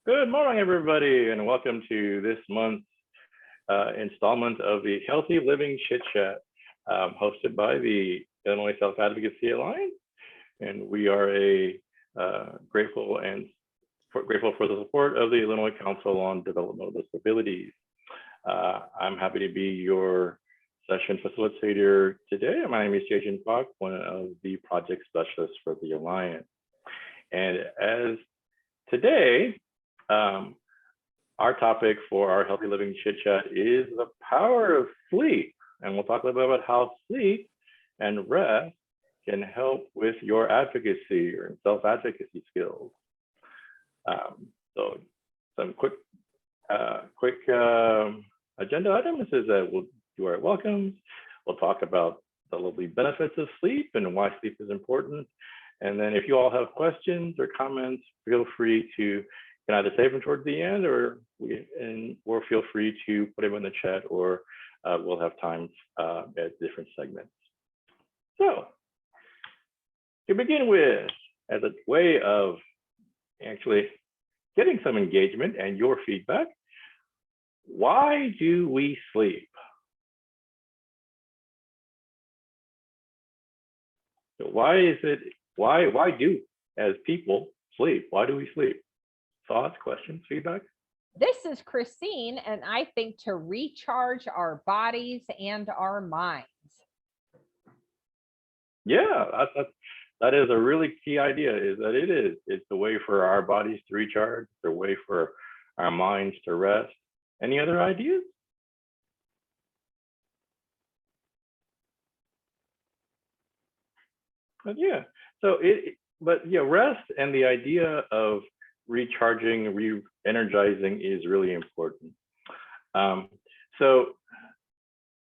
Good morning, everybody, and welcome to this month's installment of the Healthy Living Chit Chat, hosted by the Illinois Self-Advocacy Alliance. And we are grateful for the support of the Illinois Council on Developmental Disabilities. I'm happy to be your session facilitator today. My name is Jason Park, one of the project specialists for the Alliance. And as today, our topic for our Healthy Living Chit Chat is the power of sleep. And we'll talk a little bit about how sleep and rest can help with your advocacy or self-advocacy skills. So some quick agenda items is that we'll do our welcomes. We'll talk about the lovely benefits of sleep and why sleep is important. And then if you all have questions or comments, feel free to can either save them towards the end or feel free to put them in the chat, or we'll have time at different segments. So to begin with, as a way of actually getting some engagement and your feedback, why do we sleep? So why do as people sleep? Why do we sleep? Thoughts, questions, feedback? This is Christine, and I think to recharge our bodies and our minds. Yeah, that is a really key idea, is that it's a way for our bodies to recharge, it's a way for our minds to rest. Any other ideas? But yeah, so rest and the idea of recharging, re-energizing is really important. So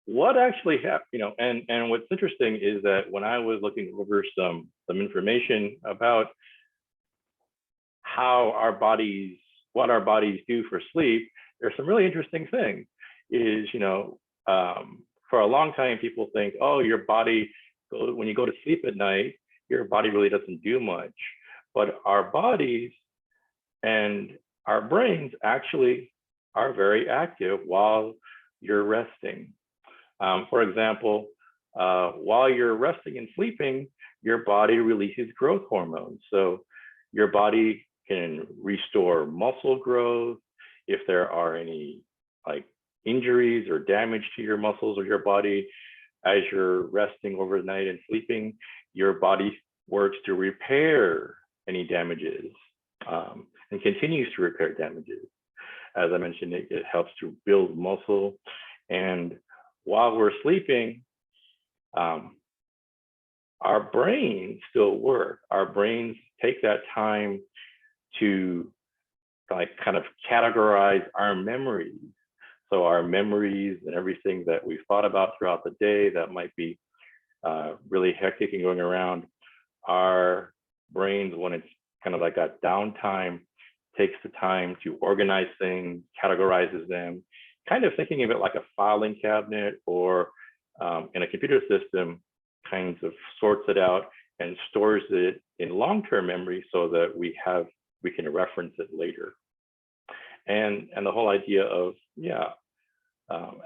what actually happened, and what's interesting is that when I was looking over some information about how what our bodies do for sleep, there's some really interesting things. For a long time, people think, oh, your body, when you go to sleep at night, your body really doesn't do much. But our bodies and our brains actually are very active while you're resting. For example, while you're resting and sleeping, your body releases growth hormones. So your body can restore muscle growth. If there are any injuries or damage to your muscles or your body, as you're resting overnight and sleeping, your body works to repair any damages and continues to repair damages. As I mentioned, it helps to build muscle. And while we're sleeping, our brains still work. Our brains take that time to kind of categorize our memories. So our memories and everything that we've thought about throughout the day that might be really hectic and going around, our brains, when it's kind of like a downtime, takes the time to organize things, categorizes them, kind of thinking of it like a filing cabinet or in a computer system, kinds of sorts it out and stores it in long-term memory so that we can reference it later. And the whole idea of,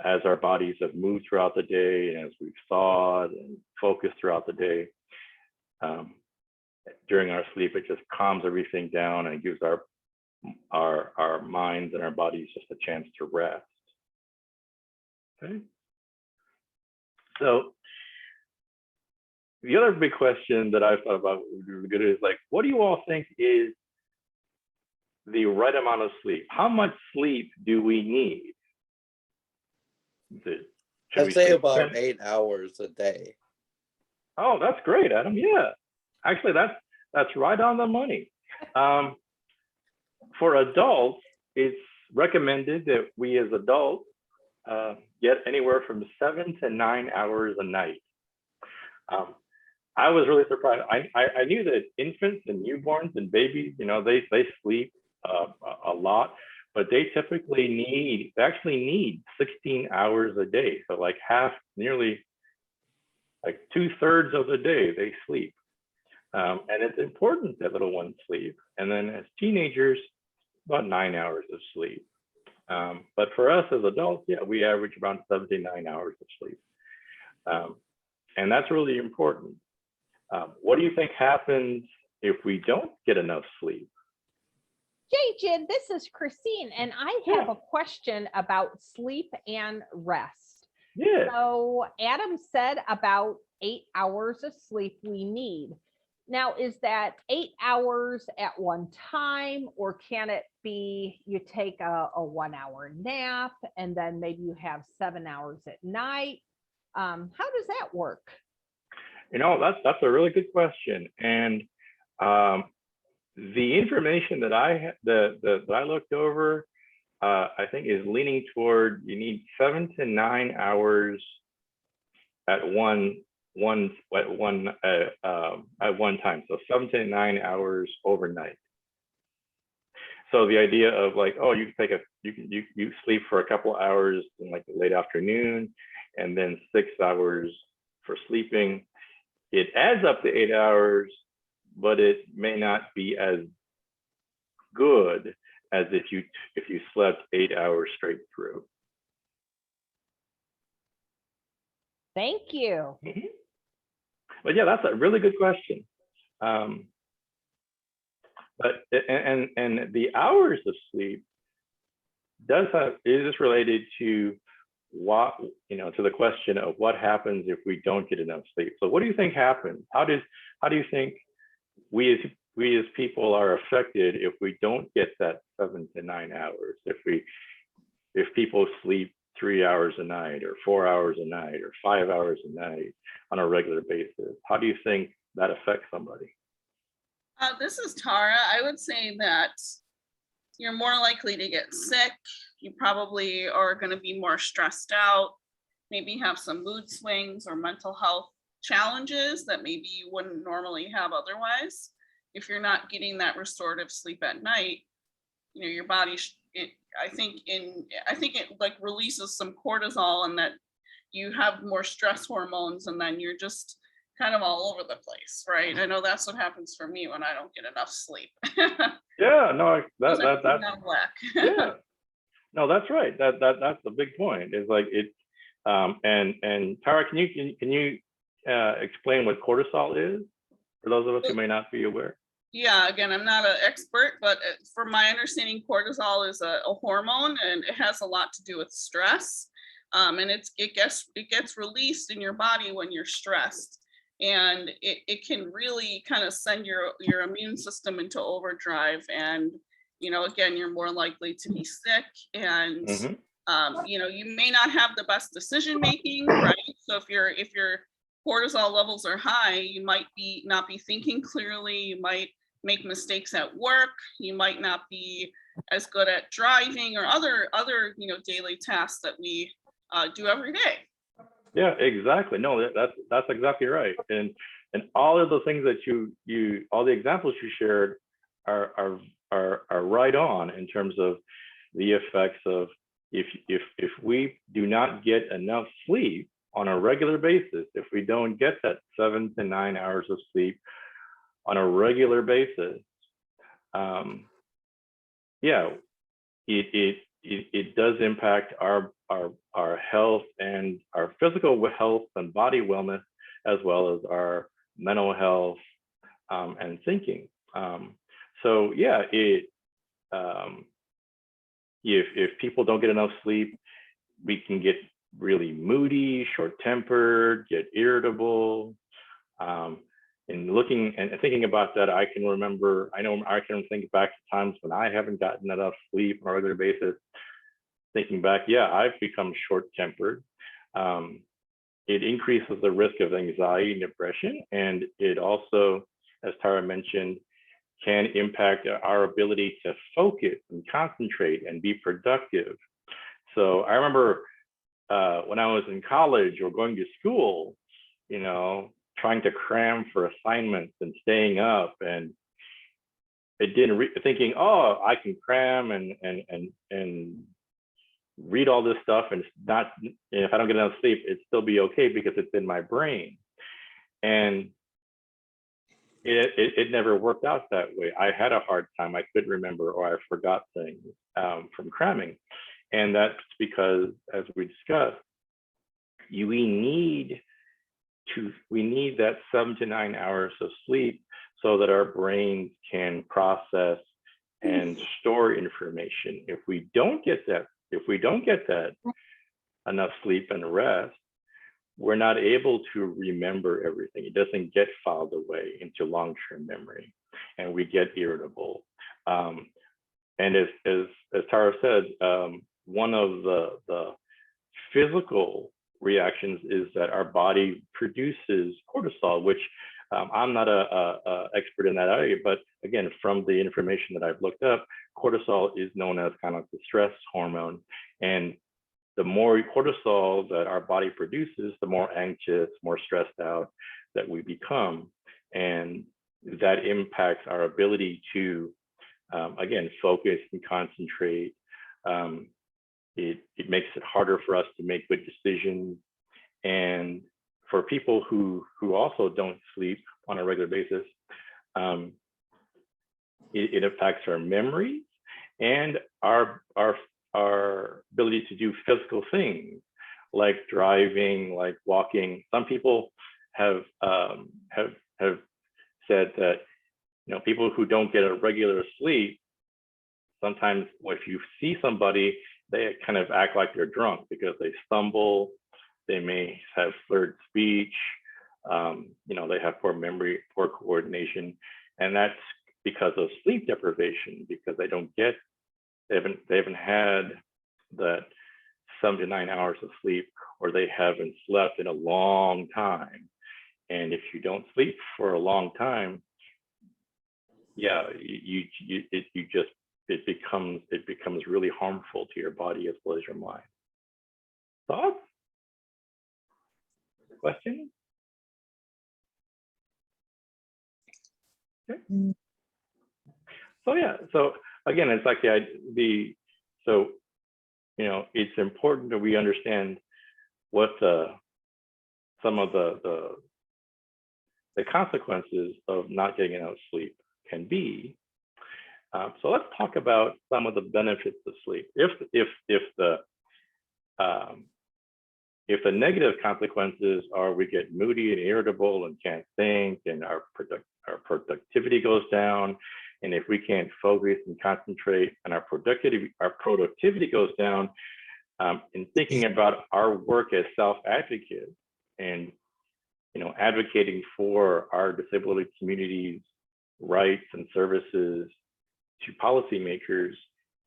as our bodies have moved throughout the day, and as we've thought and focused throughout the day, during our sleep, it just calms everything down and gives our minds and our bodies just a chance to rest. Okay. So the other big question that I've thought about is what do you all think is the right amount of sleep? How much sleep do we need? I'd say about 8 hours a day. Oh, that's great, Adam. Yeah, actually, that's right on the money. For adults, it's recommended that we as adults get anywhere from 7 to 9 hours a night. I was really surprised. I knew that infants and newborns and babies, they sleep a lot, but they typically need 16 hours a day. So nearly 2/3 of the day they sleep. And it's important that little ones sleep. And then as teenagers, about 9 hours of sleep. But for us as adults, yeah, we average around 7 to 9 hours of sleep. And that's really important. What do you think happens if we don't get enough sleep? Jid, this is Christine, and I have a question about sleep and rest. Yeah. So Adam said about 8 hours of sleep we need. Now, is that 8 hours at one time, or can it be you take a 1 hour nap and then maybe you have 7 hours at night? How does that work? You know, that's a really good question. And the information that I looked over, I think is leaning toward you need 7 to 9 hours at one time. So 7 to 9 hours overnight. So the idea of like, oh, you can take you sleep for a couple hours in like the late afternoon, and then 6 hours for sleeping. It adds up to 8 hours, but it may not be as good as if you slept 8 hours straight through. Thank you. Mm-hmm. But yeah, that's a really good question. But the hours of sleep is related to what, to the question of what happens if we don't get enough sleep. So what do you think happens? How do you think we as people are affected if we don't get that 7 to 9 hours? If people sleep 3 hours a night, or 4 hours a night, or 5 hours a night on a regular basis, how do you think that affects somebody? This is Tara. I would say that you're more likely to get sick. You probably are going to be more stressed out, maybe have some mood swings or mental health challenges that maybe you wouldn't normally have otherwise. If you're not getting that restorative sleep at night, your body, I think it like releases some cortisol, and that you have more stress hormones, and then you're just kind of all over the place, right? I know that's what happens for me when I don't get enough sleep. Yeah, no, that's yeah. No, that's right. That's the big point. Is like it, and Tara, can you explain what cortisol is for those of us who may not be aware? Yeah, again, I'm not an expert, but from my understanding, cortisol is a hormone, and it has a lot to do with stress. And it gets released in your body when you're stressed, and it can really kind of send your immune system into overdrive. And again, you're more likely to be sick, and you may not have the best decision making, right? So if your cortisol levels are high, you might not be thinking clearly. You might make mistakes at work. You might not be as good at driving or other daily tasks that we do every day. Yeah, exactly. No, that's exactly right. And all of the things that all the examples you shared are right on in terms of the effects of if we do not get enough sleep on a regular basis, if we don't get that 7 to 9 hours of sleep on a regular basis, it does impact our health, and our physical health and body wellness, as well as our mental health and thinking. So yeah, if people don't get enough sleep, we can get really moody, short-tempered, get irritable. And looking and thinking about that, I can think back to times when I haven't gotten enough sleep on a regular basis. Thinking back, yeah, I've become short-tempered. It increases the risk of anxiety and depression, and it also, as Tara mentioned, can impact our ability to focus and concentrate and be productive. So I remember when I was in college or going to school, trying to cram for assignments and staying up, and thinking, oh, I can cram and read all this stuff, and it's not, if I don't get enough sleep, it'd still be okay because it's in my brain. And it never worked out that way. I had a hard time. I couldn't remember, or I forgot things from cramming. And that's because, as we discussed, we need that 7 to 9 hours of sleep so that our brains can process and store information. If we don't get that enough sleep and rest, we're not able to remember everything. It doesn't get filed away into long-term memory, and we get irritable. And as Tara said, one of the physical reactions is that our body produces cortisol, which I'm not a expert in that area, but again, from the information that I've looked up, cortisol is known as kind of the stress hormone. And the more cortisol that our body produces, the more anxious, more stressed out that we become. And that impacts our ability to, again, focus and concentrate. It makes it harder for us to make good decisions. And for people who also don't sleep on a regular basis, it affects our memory and our ability to do physical things like driving, like walking. Some people have said that, you know, people who don't get a regular sleep, sometimes if you see somebody, they kind of act like they're drunk because they stumble, they may have slurred speech, you know, they have poor memory, poor coordination, and that's because of sleep deprivation, because they haven't had that 7 to 9 hours of sleep, or they haven't slept in a long time. And if you don't sleep for a long time, yeah, it becomes really harmful to your body as well as your mind. Thoughts? Question? Okay. So yeah, so again, it's like so you know, it's important that we understand what some of the consequences of not getting enough sleep can be. So let's talk about some of the benefits of sleep. If the negative consequences are we get moody and irritable and can't think, and our productivity goes down, and if we can't focus and concentrate and our productivity goes down, in thinking about our work as self-advocates and, you know, advocating for our disability community's rights and services to policymakers,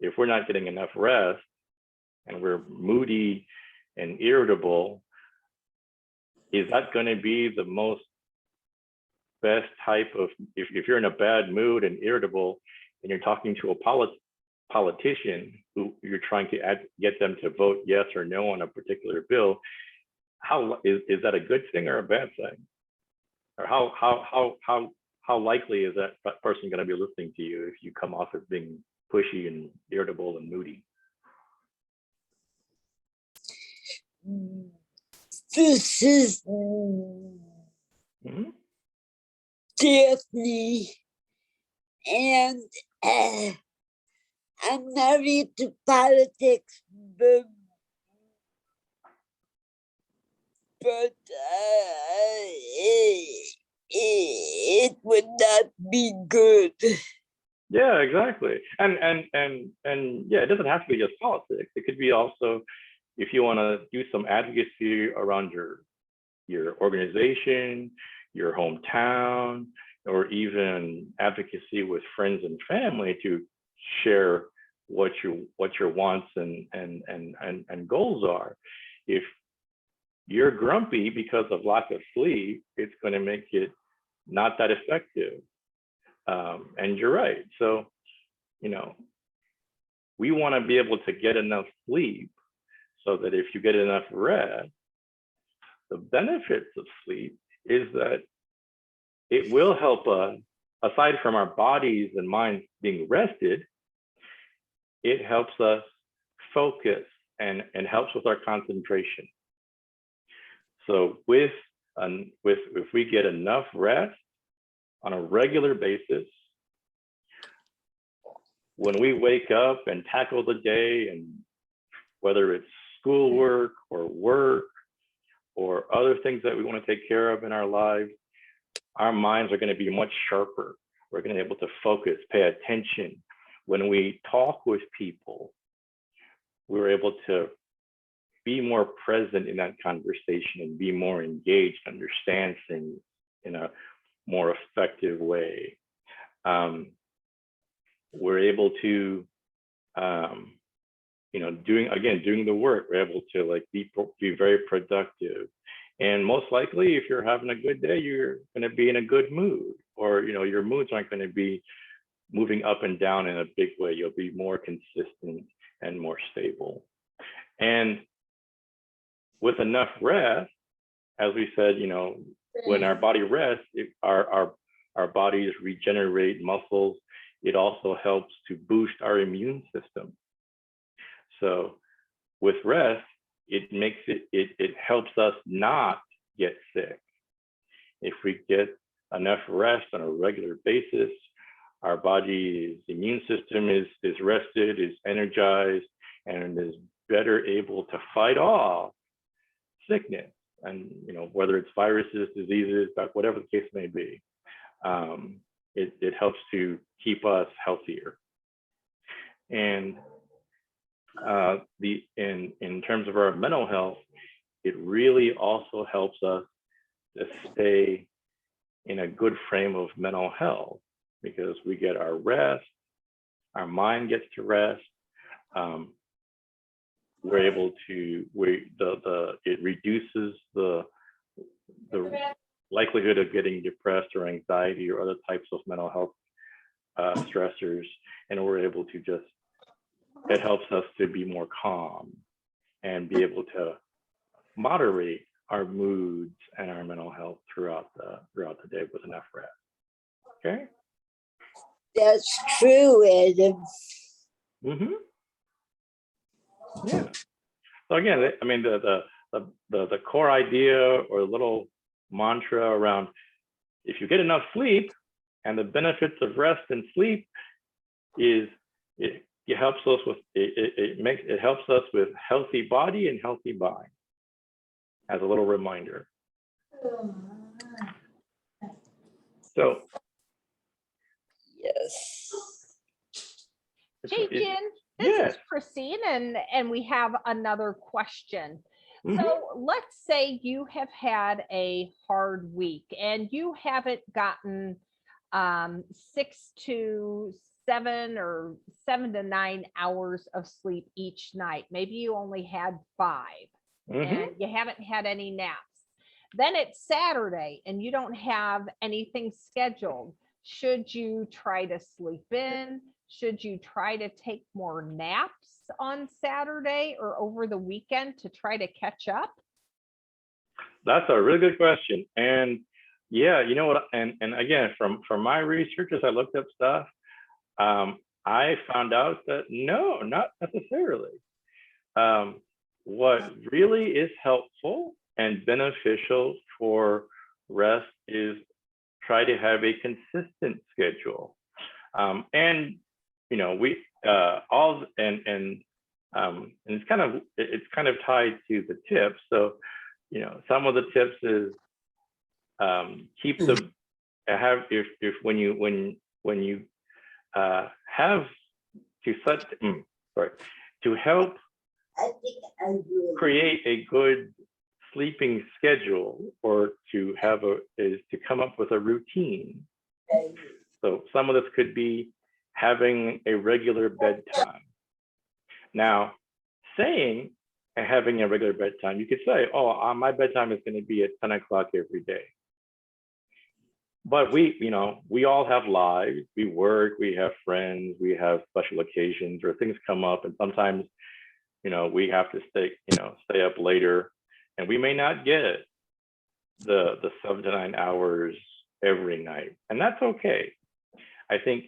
if we're not getting enough rest and we're moody and irritable, is that going to be the most best type of, if you're in a bad mood and irritable and you're talking to a politician who you're trying to get them to vote yes or no on a particular bill, is that a good thing or a bad thing? Or how likely is that person going to be listening to you if you come off as being pushy and irritable and moody? This is Daphne, and I'm not into politics, but it would not be good. Yeah, exactly. And yeah, it doesn't have to be just politics. It could be also, if you want to do some advocacy around your organization, your hometown, or even advocacy with friends and family to share what your wants and goals are. If you're grumpy because of lack of sleep, it's going to make it not that effective. And you're right. So, you know, we want to be able to get enough sleep so that if you get enough rest, the benefits of sleep is that it will help us, aside from our bodies and minds being rested, it helps us focus and helps with our concentration. So if we get enough rest, on a regular basis, when we wake up and tackle the day, and whether it's schoolwork or work or other things that we want to take care of in our lives, our minds are going to be much sharper. We're going to be able to focus, pay attention. When we talk with people, we're able to be more present in that conversation and be more engaged, understand things in a more effective way. We're able to, doing the work, we're able to like be very productive. And most likely, if you're having a good day, you're going to be in a good mood, or your moods aren't going to be moving up and down in a big way. You'll be more consistent and more stable. And with enough rest, as we said, when our body rests, our bodies regenerate muscles. It also helps to boost our immune system. So with rest, it helps us not get sick. If we get enough rest on a regular basis, our body's immune system is rested, is energized, and is better able to fight off sickness. And whether it's viruses, diseases, whatever the case may be, it helps to keep us healthier. And in terms of our mental health, it really also helps us to stay in a good frame of mental health, because we get our rest, our mind gets to rest. We're able to, it reduces the likelihood of getting depressed or anxiety or other types of mental health stressors, and we're able to it helps us to be more calm and be able to moderate our moods and our mental health throughout the day with enough rest. Okay. That's true, Adam. Mm-hmm. Yeah. So again, I mean, the core idea or little mantra around, if you get enough sleep, and the benefits of rest and sleep is it helps us with it helps us with healthy body and healthy mind, as a little reminder. So Yes. Hey, Jen, this yes. is Christine, and we have another question. Mhm. So let's say you have had a hard week and you haven't gotten 6 to 7 or 7 to 9 hours of sleep each night. Maybe you only had 5 and you haven't had any naps. Then it's Saturday and you don't have anything scheduled. Should you try to sleep in? Should you try to take more naps on Saturday or over the weekend to try to catch up? That's a really good question. And yeah, you know what? And again, from my research, as I looked up stuff, I found out that no, not necessarily. What really is helpful and beneficial for rest is try to have a consistent schedule. And we all and it's kind of tied to the tips. So some of the tips is keep the have if when you have to help create a good sleeping schedule, or to come up with a routine. So some of this could be having a regular bedtime. Now, saying and having a regular bedtime, you could say, oh, my bedtime is going to be at 10 o'clock every day. But we all have lives. We work, we have friends, we have special occasions, or things come up, and sometimes, we have to stay up later, and we may not get the 7 to 9 hours every night, and that's okay. I think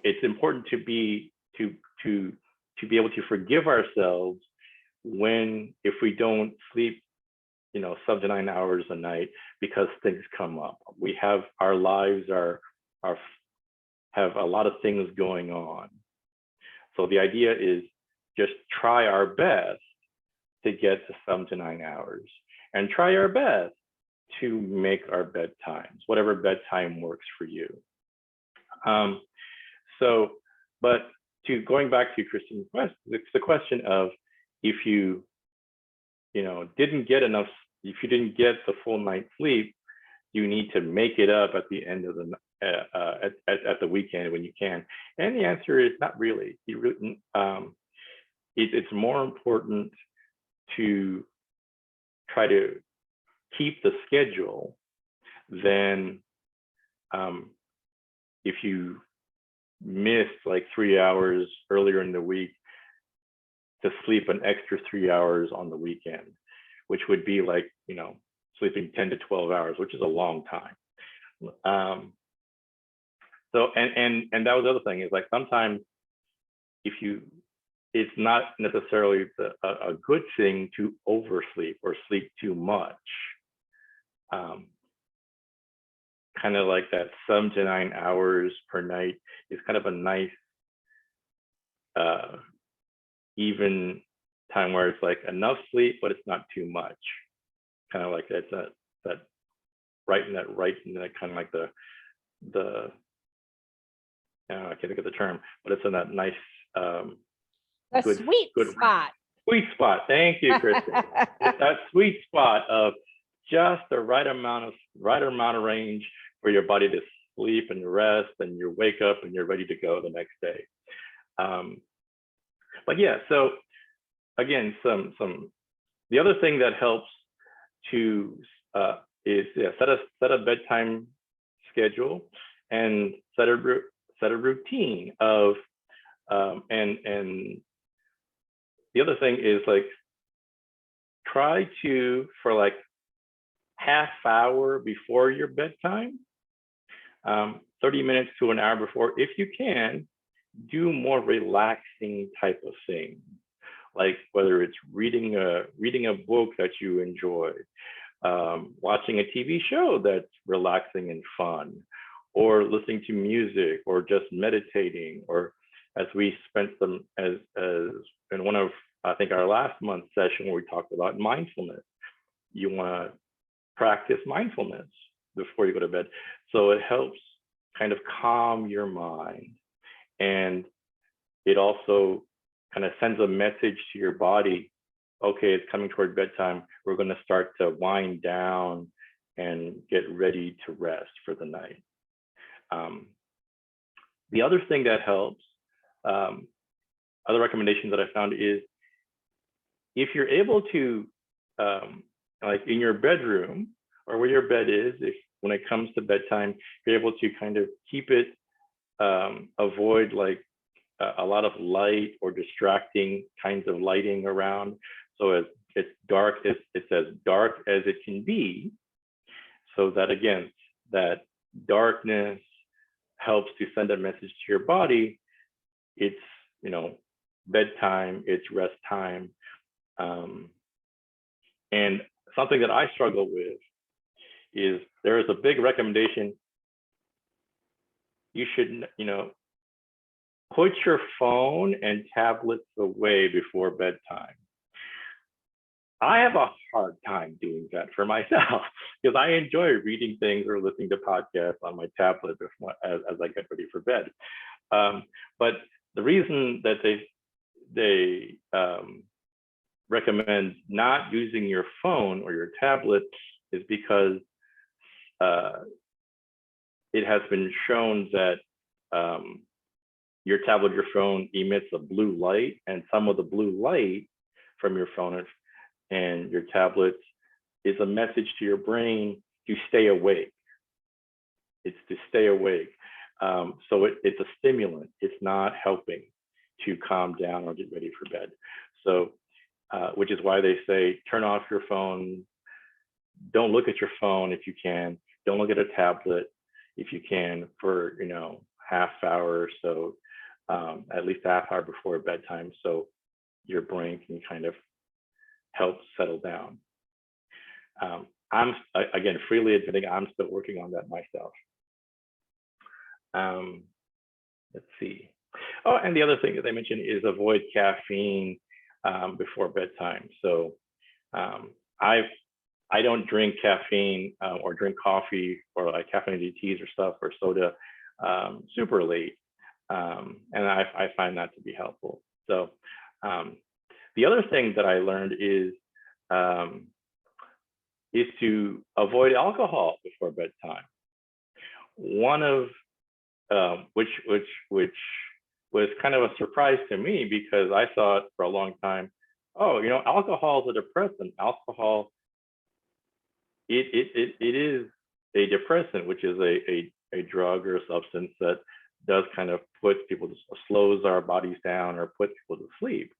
it's important to be able to forgive ourselves if we don't sleep 7 to 9 hours a night because things come up. We have our lives have a lot of things going on. So the idea is just try our best to get to 7 to 9 hours and try our best to make our bedtimes, whatever bedtime works for you. But going back to Kristen's question, it's the question of if you didn't get enough, if you didn't get the full night's sleep, you need to make it up at the end of the at the weekend when you can. And the answer is not really. It's more important to try to keep the schedule than if you missed like 3 hours earlier in the week to sleep an extra 3 hours on the weekend, which would be like, sleeping 10 to 12 hours, which is a long time. So, and that was the other thing is like sometimes it's not necessarily a good thing to oversleep or sleep too much. Kind of like that 7 to 9 hours per night is kind of a nice, even time where it's like enough sleep, but it's not too much. Kind of like that right in that kind of like the I can't think of the term, but it's in that nice The sweet spot. Sweet spot. Thank you, Kristen. It's that sweet spot of just the right amount of range for your body to sleep and rest, and you wake up and you're ready to go the next day. But yeah, so again, the other thing that helps to is set a bedtime schedule and set a routine of and the other thing is like try to for like half hour before your bedtime, 30 minutes to an hour before, if you can, do more relaxing type of thing, like whether it's reading a book that you enjoy, watching a TV show that's relaxing and fun, or listening to music, or just meditating, or as we spent some as in one of I think our last month's session where we talked about mindfulness. You want to practice mindfulness before you go to bed, so it helps kind of calm your mind, and it also kind of sends a message to your body. Okay, it's coming toward bedtime. We're going to start to wind down and get ready to rest for the night. The other thing that helps, other recommendations that I found is if you're able to, like in your bedroom or where your bed is, if when it comes to bedtime, you're able to kind of keep it, avoid like a lot of light or distracting kinds of lighting around. So it's dark, it's as dark as it can be, so that again, that darkness helps to send a message to your body. It's bedtime, it's rest time. And something that I struggle with is there is a big recommendation. You should put your phone and tablets away before bedtime. I have a hard time doing that for myself because I enjoy reading things or listening to podcasts on my tablet as I get ready for bed. But the reason that they recommend not using your phone or your tablet is because it has been shown that your tablet, your phone emits a blue light, and some of the blue light from your phone and your tablet is a message to your brain to stay awake. It's to stay awake. So it's a stimulant. It's not helping to calm down or get ready for bed. So, which is why they say, turn off your phone. Don't look at your phone if you can. Don't look at a tablet if you can for, half hour or so, at least half hour before bedtime, so your brain can kind of help settle down. I'm, again, freely admitting I'm still working on that myself. Let's see. Oh, and the other thing that I mentioned is avoid caffeine before bedtime. So I don't drink caffeine or drink coffee or like caffeinated teas or stuff or soda super late. And I find that to be helpful. So the other thing that I learned is to avoid alcohol before bedtime. One of which was kind of a surprise to me, because I thought for a long time, oh, you know, alcohol is a depressant. Alcohol, it is a depressant, which is a drug or a substance that does kind of put people, slows our bodies down or puts people to sleep.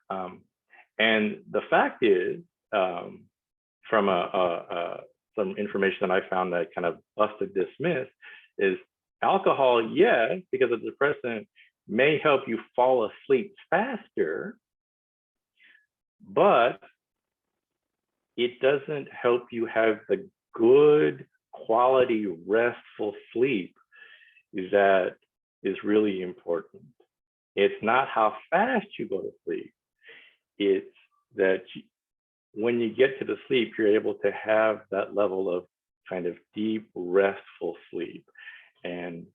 And the fact is, from some information that I found that kind of busted this myth, is alcohol, yes, because a depressant may help you fall asleep faster, but it doesn't help you have the good quality restful sleep that is really important. It's not how fast you go to sleep, it's that when you get to the sleep, you're able to have that level of kind of deep restful sleep. And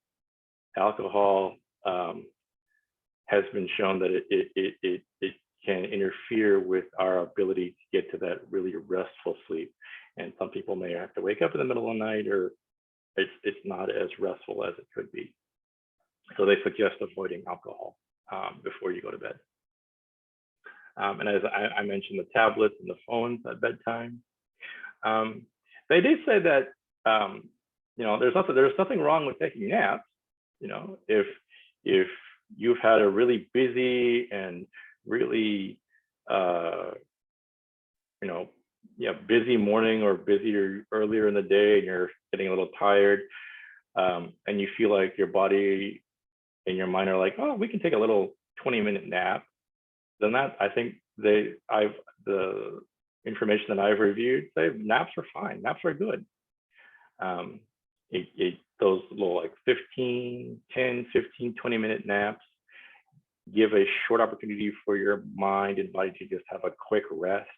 alcohol has been shown that it can interfere with our ability to get to that really restful sleep. And some people may have to wake up in the middle of the night, or it's not as restful as it could be. So they suggest avoiding alcohol before you go to bed. And as I mentioned, the tablets and the phones at bedtime. They did say that you know, there's nothing wrong with taking naps. You know, if you've had a really busy and really you know, busy morning or busier earlier in the day, and you're getting a little tired, and you feel like your body and your mind are like, oh, we can take a little 20-minute nap, then that, I think the information that I've reviewed say naps are fine, naps are good. Those little like 10, 15, 20-minute naps give a short opportunity for your mind and body to just have a quick rest,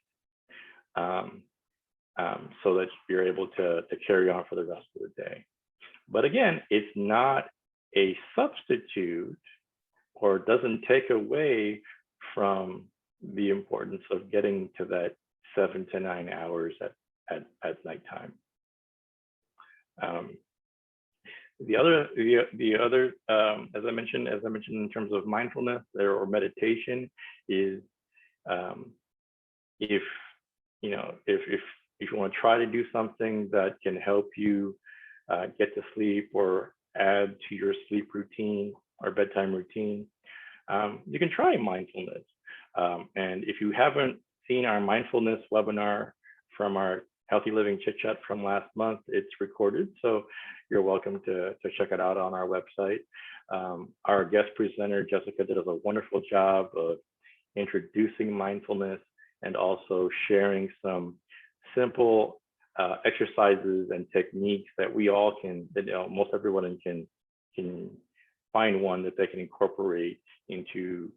so that you're able to carry on for the rest of the day. But again, it's not a substitute or doesn't take away from the importance of getting to that 7 to 9 hours at nighttime. The other, as I mentioned in terms of mindfulness or meditation, is if you want to try to do something that can help you get to sleep or add to your sleep routine or bedtime routine, you can try mindfulness. And if you haven't seen our mindfulness webinar from our Healthy Living Chit Chat from last month, it's recorded, so you're welcome to check it out on our website. Our guest presenter, Jessica, did a wonderful job of introducing mindfulness and also sharing some simple exercises and techniques that we all can, most everyone can find one that they can incorporate into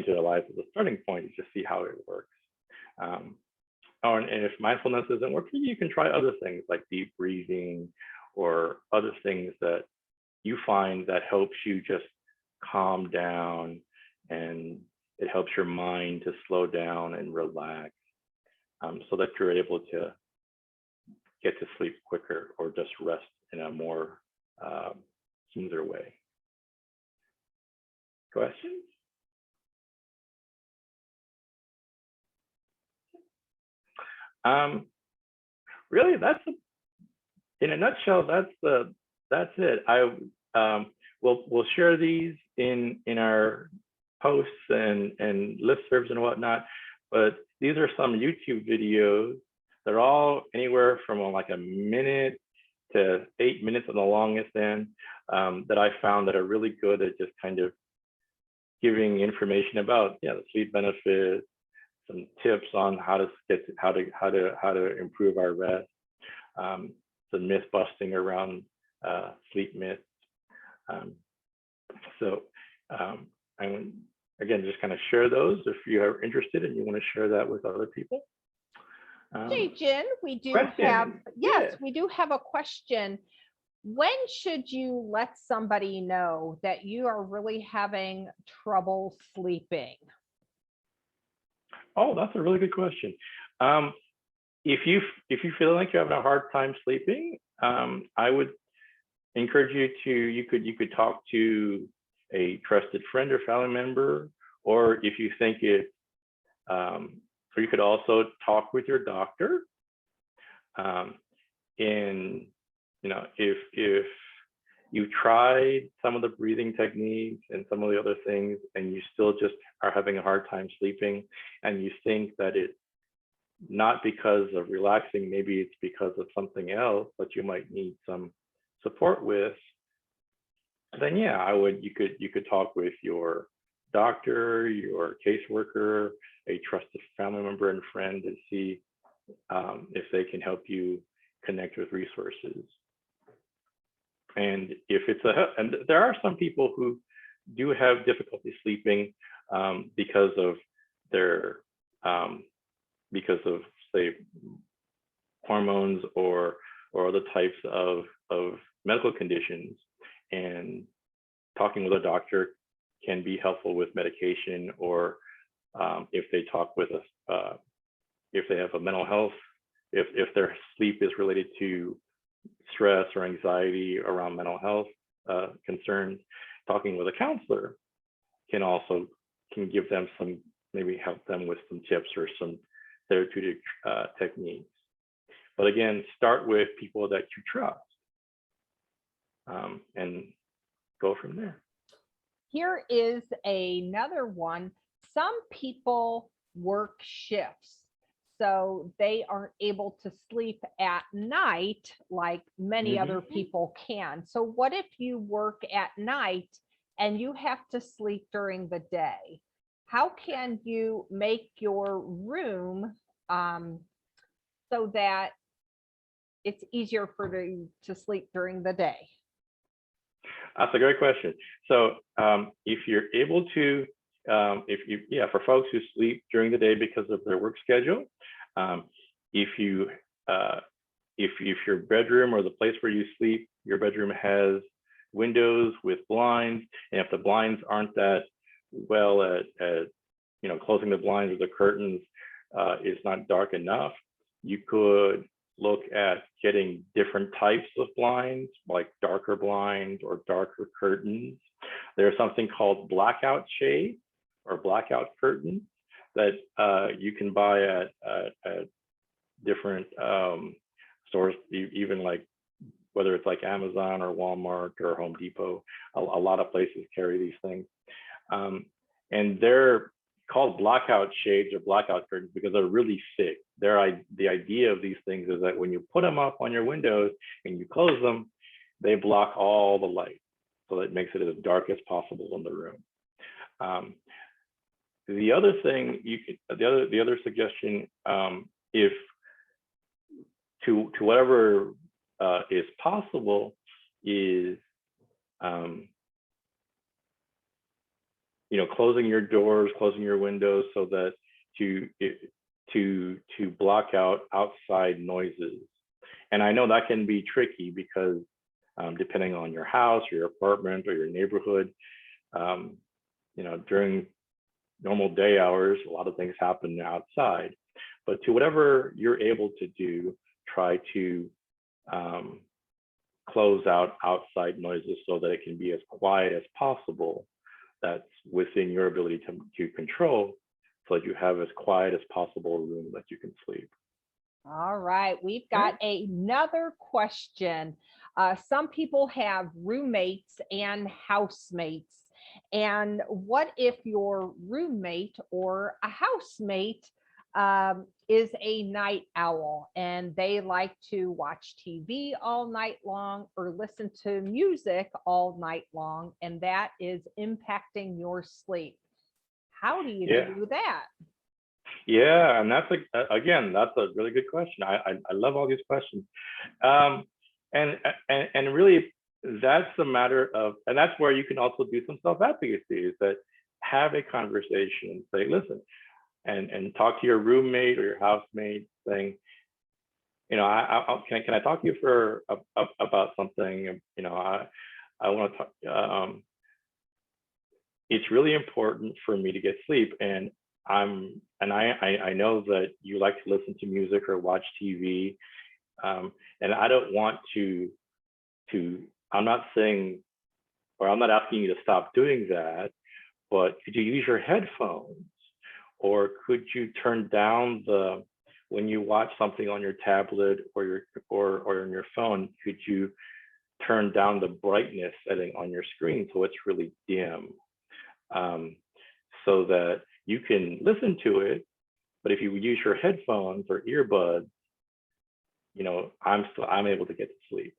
their lives as a starting point to just see how it works. And if mindfulness doesn't work for you, you can try other things like deep breathing or other things that you find that helps you just calm down, and it helps your mind to slow down and relax, so that you're able to get to sleep quicker or just rest in a more smoother way. Questions? Really, in a nutshell, that's it. We'll share these in our posts and listservs and whatnot, but these are some YouTube videos. They're all anywhere from like a minute to 8 minutes on the longest end, that I found that are really good at just kind of giving information about the sleep benefits, some tips on how to improve our rest, some myth busting around sleep myths. So I would, again, just kind of share those if you are interested and you want to share that with other people. Hey, Jen, we do question. have, yes, Yeah. we do have a question. When should you let somebody know that you are really having trouble sleeping? Oh, that's a really good question. If you feel like you're having a hard time sleeping, I would encourage you to, you could talk to a trusted friend or family member, or if you think it, or you could also talk with your doctor. And if you've tried some of the breathing techniques and some of the other things, and you still just are having a hard time sleeping, and you think that it's not because of relaxing, maybe it's because of something else that you might need some support with, then yeah, you could talk with your doctor, your caseworker, a trusted family member and friend, and see if they can help you connect with resources. And if it's and there are some people who do have difficulty sleeping because of their say hormones or other types of medical conditions, and talking with a doctor can be helpful with medication, or if they talk with us, if they have a mental health, if their sleep is related to stress or anxiety around mental health concerns, talking with a counselor can give them some, maybe help them with some tips or some therapeutic techniques. But again, start with people that you trust, and go from there. Here is another one. Some people work shifts, so they aren't able to sleep at night like many other people can. So what if you work at night and you have to sleep during the day? How can you make your room so that it's easier for you to sleep during the day? That's a great question. So if you're able to, for folks who sleep during the day because of their work schedule, if your bedroom or the place where you sleep, your bedroom has windows with blinds, and if the blinds aren't that well at closing the blinds or the curtains is not dark enough, you could look at getting different types of blinds, like darker blinds or darker curtains. There's something called blackout shades or blackout curtains that you can buy at different stores, even like whether it's like Amazon or Walmart or Home Depot. A lot of places carry these things. And they're called blackout shades or blackout curtains because they're really thick. The idea of these things is that when you put them up on your windows and you close them, they block all the light. So that makes it as dark as possible in the room. The other thing the other suggestion, if to whatever is possible, is closing your doors, closing your windows, so that to block out outside noises. And I know that can be tricky because depending on your house or your apartment or your neighborhood, during normal day hours, a lot of things happen outside. But to whatever you're able to do, try to close out outside noises so that it can be as quiet as possible. That's within your ability to control, so that you have as quiet as possible a room that you can sleep. All right, we've got another question. Some people have roommates and housemates. And what if your roommate or a housemate is a night owl and they like to watch TV all night long or listen to music all night long, and that is impacting your sleep? How do you do that? Yeah, and that's again, that's a really good question. I love all these questions, um, and really that's a matter of, and that's where you can also do some self-advocacy. Is that have a conversation and say, listen, and talk to your roommate or your housemate, saying, you know, can I talk to you for about something? You know, I want to talk. It's really important for me to get sleep, and I know that you like to listen to music or watch TV, and I don't want to I'm not saying, or I'm not asking you to stop doing that, but could you use your headphones, or could you turn down the, when you watch something on your tablet or your or on your phone, could you turn down the brightness setting on your screen so it's really dim, so that you can listen to it, but if you use your headphones or earbuds, you know, I'm able to get to sleep,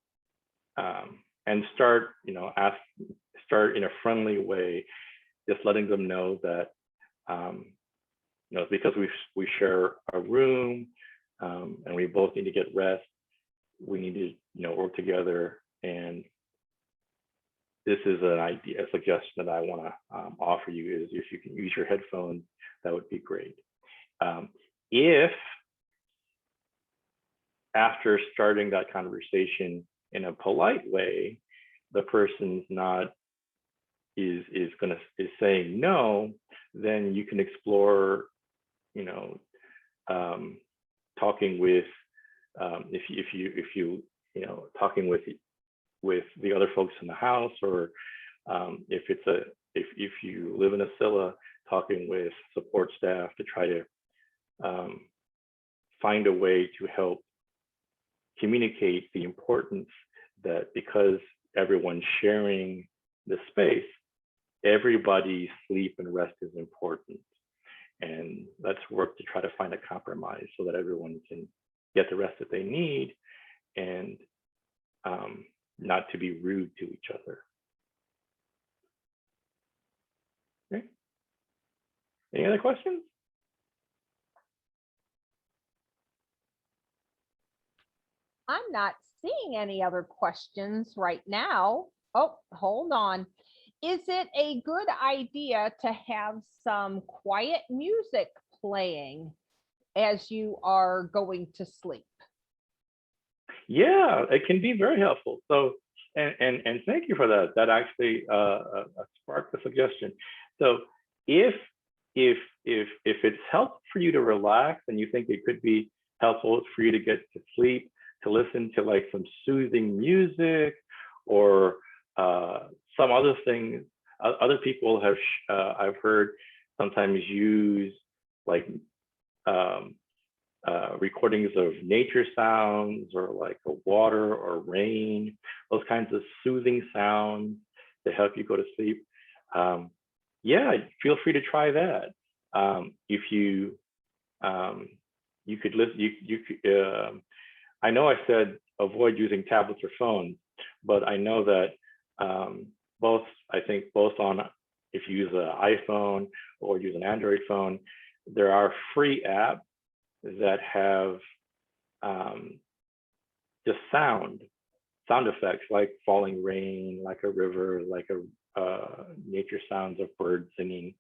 and start, you know, start in a friendly way, just letting them know that, you know, because we share a room, and we both need to get rest, we need to, you know, work together, and this is an idea, a suggestion that I want to offer you, is if you can use your headphones, that would be great. If after starting that conversation in a polite way, the person's not is saying no, then you can explore, you know, talking with, if you you know, talking with the other folks in the house, or if it's if you live in a CILA, talking with support staff to try to find a way to help communicate the importance that, because everyone's sharing the space, everybody's sleep and rest is important. And let's work to try to find a compromise so that everyone can get the rest that they need, and not to be rude to each other. Okay. Any other questions? I'm not seeing any other questions right now. Oh, hold on. Is it a good idea to have some quiet music playing as you are going to sleep? Yeah, it can be very helpful. So, and thank you for that. That actually sparked a suggestion. So, if it's helpful for you to relax, and you think it could be helpful for you to get to sleep, to listen to like some soothing music, or some other things. Other people have I've heard sometimes use like recordings of nature sounds, or like a water or rain, those kinds of soothing sounds to help you go to sleep. Yeah, feel free to try that. If you you could listen, you could, I know I said avoid using tablets or phones, but I know that I think both on, if you use an iPhone or use an Android phone, there are free apps that have just sound effects, like falling rain, like a river, like a nature sounds of birds singing,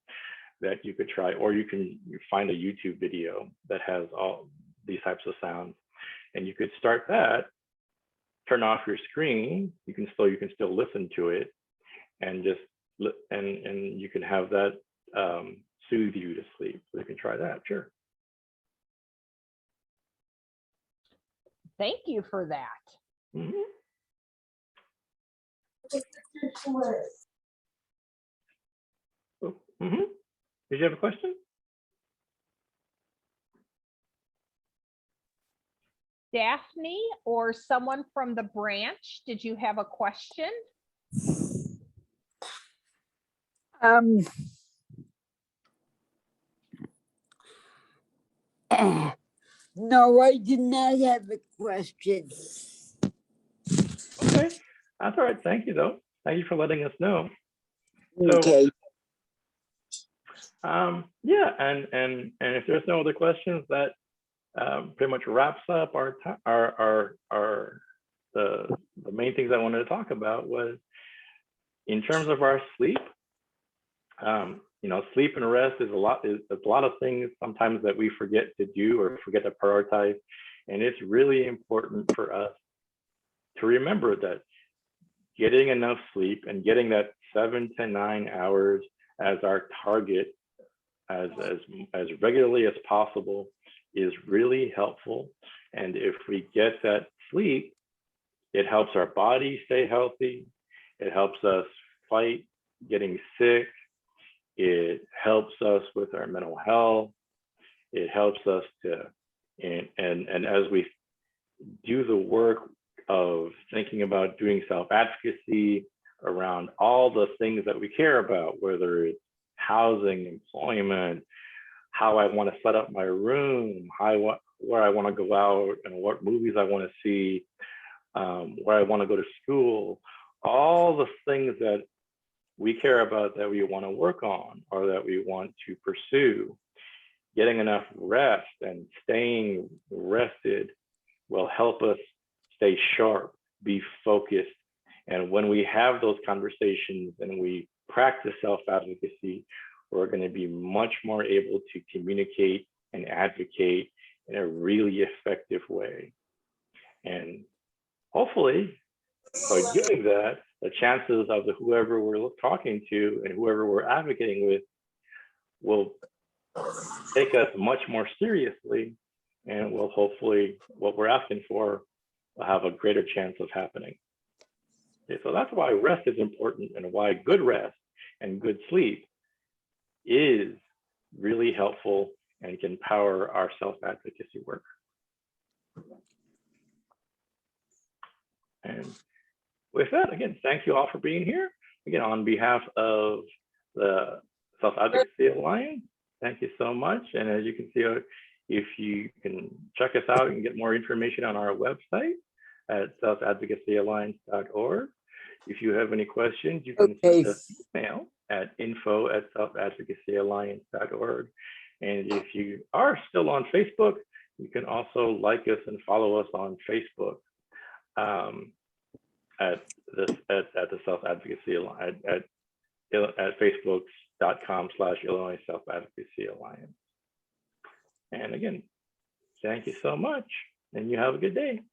that you could try. Or you can find a YouTube video that has all these types of sounds, and you could start that, turn off your screen, you can still listen to it, and just and you can have that soothe you to sleep. So you can try that, sure. Thank you for that. Mm-hmm. Mm-hmm. Did you have a question? Daphne or someone from the branch, did you have a question? No, I did not have a question. Okay, that's all right. Thank you, though. Thank you for letting us know. So, Okay. Yeah, and if there's no other questions, that pretty much wraps up the main things I wanted to talk about was in terms of our sleep. You know, sleep and rest is a lot of things sometimes that we forget to do or forget to prioritize, and it's really important for us to remember that getting enough sleep and getting that 7 to 9 hours as our target as regularly as possible is really helpful. And if we get that sleep, it helps our body stay healthy. It helps us fight getting sick. It helps us with our mental health. It helps us to, and as we do the work of thinking about doing self-advocacy around all the things that we care about, whether it's housing, employment, how I want to set up my room, where I want to go out and what movies I want to see, where I want to go to school, all the things that we care about that we want to work on or that we want to pursue. Getting enough rest and staying rested will help us stay sharp, be focused. And when we have those conversations and we practice self-advocacy, we're going to be much more able to communicate and advocate in a really effective way. And hopefully, by doing that, the chances of whoever we're talking to and whoever we're advocating with will take us much more seriously, and will hopefully, what we're asking for will have a greater chance of happening. Okay, so that's why rest is important, and why good rest and good sleep is really helpful and can power our self-advocacy work. And with that, again, thank you all for being here. Again, on behalf of the Self-Advocacy Alliance, thank you so much. And as you can see, if you can check us out and get more information on our website at selfadvocacyalliance.org. If you have any questions, you can send us an email at info@selfadvocacyalliance.org. And if you are still on Facebook, you can also like us and follow us on Facebook. At the Self-Advocacy at facebook.com/Illinois Self-Advocacy Alliance. And again, thank you so much, and you have a good day.